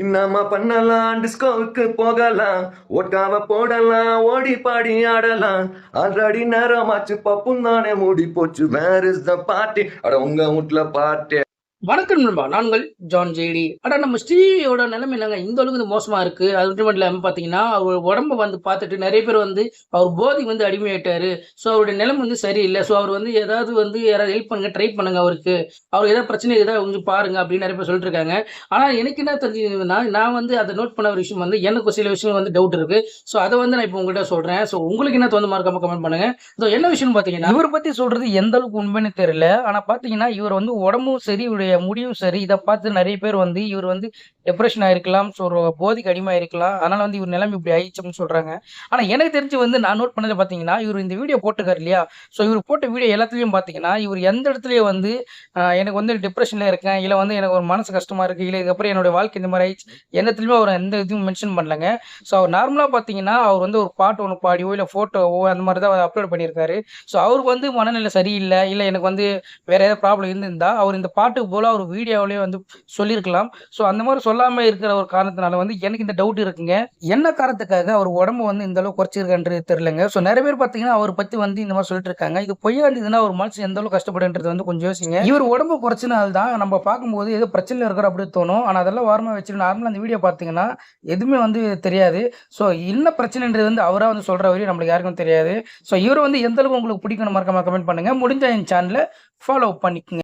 இன்னாம பண்ணலாம், டிஸ்கோவுக்கு போகலாம், ஒட்காவ போடலாம், ஓடி பாடி ஆடலாம். ஆல்ரெடி நேரமாச்சு, பப்பும் தானே மூடி போச்சு. Where is the party? அட உங்க வீட்ல பார்ட்டி. வணக்கம் நண்பா. நாங்கள் ஜான் ஜேடி. நம்ம ஸ்ரீயோட நிலைமை என்னங்க இந்த அளவுக்கு மோசமா இருக்கு. அது மட்டும் இல்லாம பார்த்தீங்கன்னா, அவர் உடம்ப வந்து பார்த்துட்டு நெறைய பேர் வந்து அவர் போதைக்கு வந்து அடிமையாயிட்டாரு. ஸோ அவருடைய நிலைமை வந்து சரியில்ல. ஸோ அவர் வந்து ஏதாவது வந்து யாராவது ஹெல்ப் பண்ணுங்க, ட்ரை பண்ணுங்க அவருக்கு. அவருக்கு ஏதாவது பிரச்சனை இருக்குதா கொஞ்சம் பாருங்க அப்படின்னு நெறைய பேர் சொல்லிட்டு இருக்காங்க. ஆனா எனக்கு என்ன தெரிஞ்சதுன்னா, நான் வந்து அத நோட் பண்ண ஒரு விஷயம் வந்து எனக்கு சில விஷயம் வந்து டவுட் இருக்கு. ஸோ அத வந்து நான் இப்போ உங்ககிட்ட சொல்றேன். ஸோ உங்களுக்கு என்ன தோணுது மறக்காம கமெண்ட் பண்ணுங்க. ஸோ என்ன விஷயம்னு பார்த்தீங்கன்னா, இவர பத்தி சொல்றது எந்த அளவுக்கு உண்மைன்னு தெரியல. ஆனா பார்த்தீங்கன்னா, இவர் வந்து உடம்பும் சரி, இவருடைய முடியும் சரி, இத பார்த்து நெறைய பேர் வந்து இவர் வந்து டிப்ரஷன் ஆயிருக்கலாம். ஸோ ஒரு போதைக்கு அடிமையாயிருக்கலாம். அதனால வந்து இவர் நிலைமை இப்படி ஆயிடுச்சு அப்படின்னு சொல்றாங்க. ஆனா எனக்கு தெரிஞ்சு வந்து நான் நோட் பண்ணது பார்த்தீங்கன்னா, இவரு இந்த வீடியோ போட்டிருக்காரு இல்லையா? ஸோ இவரு போட்ட வீடியோ எல்லாத்துலயும் பார்த்தீங்கன்னா, இவரு எந்த இடத்துலயும் வந்து எனக்கு வந்து டிப்ரஷன்ல இருக்கேன், இல்ல வந்து எனக்கு ஒரு மனசு கஷ்டமா இருக்கு, இல்ல இதுக்கப்புறம் என்னோட வாழ்க்கை இந்த மாரி ஆயிடுச்சு. எந்த இடத்துலயுமே அவர் எந்த இதுவும் மென்ஷன் பண்ணலங்க. ஸோ அவர் நார்மலா பார்த்தீங்கன்னா, அவர் வந்து ஒரு பாட்டு ஒண்ணு பாடியோ, இல்ல ஃபோட்டோவோ அந்த மாரி தான் அப்லோட் பண்ணியிருக்காரு. ஸோ அவருக்கு வந்து மனநிலை சரியில்ல, இல்ல எனக்கு வந்து வேற ஏதாவது ப்ராப்ளம் இருந்திருந்தா, அவர் இந்த பாட்டுக்கு பதிலா ஒரு வீடியோவிலேயே வந்து சொல்லியிருக்கலாம். ஸோ அந்த மாரி சொல்லாம இருக்கிற ஒரு காரணத்தினால வந்து எனக்கு இந்த டவுட் இருக்குங்க. என்ன காரணத்துக்காக அவர் உடம்பு வந்து இந்த அளவுக்கு குறைச்சிருக்கான்றது தெரியலங்க. ஸோ நெறைய பேர் பார்த்தீங்கன்னா, அவர பத்தி வந்து இந்த மாரி சொல்லிட்டு இருக்காங்க. இது பொய்யா இருந்ததுன்னா ஒரு மனுஷன் எந்த அளவுக்கு கஷ்டப்படுன்றது வந்து கொஞ்சம் யோசிங்க. இவர் உடம்பு குறைச்சனால தான் நம்ம பார்க்கும்போது ஏதோ பிரச்சனையில இருக்கிற அப்படி தோணும். ஆனா அதெல்லாம் ஓரமா வச்சுட்டு நார்மலா அந்த வீடியோ பார்த்தீங்கன்னா, எதுவுமே வந்து தெரியாது. ஸோ என்ன பிரச்சனைன்றது வந்து அவரா வந்து சொல்ற வரையும் நம்மளுக்கு யாருக்கும் தெரியாது. ஸோ இவர வந்து எந்த அளவுக்கு உங்களுக்கு பிடிக்கும்னு மறக்காம கமெண்ட் பண்ணுங்க. முடிஞ்சா என் சேனல ஃபாலோ பண்ணிக்கங்க.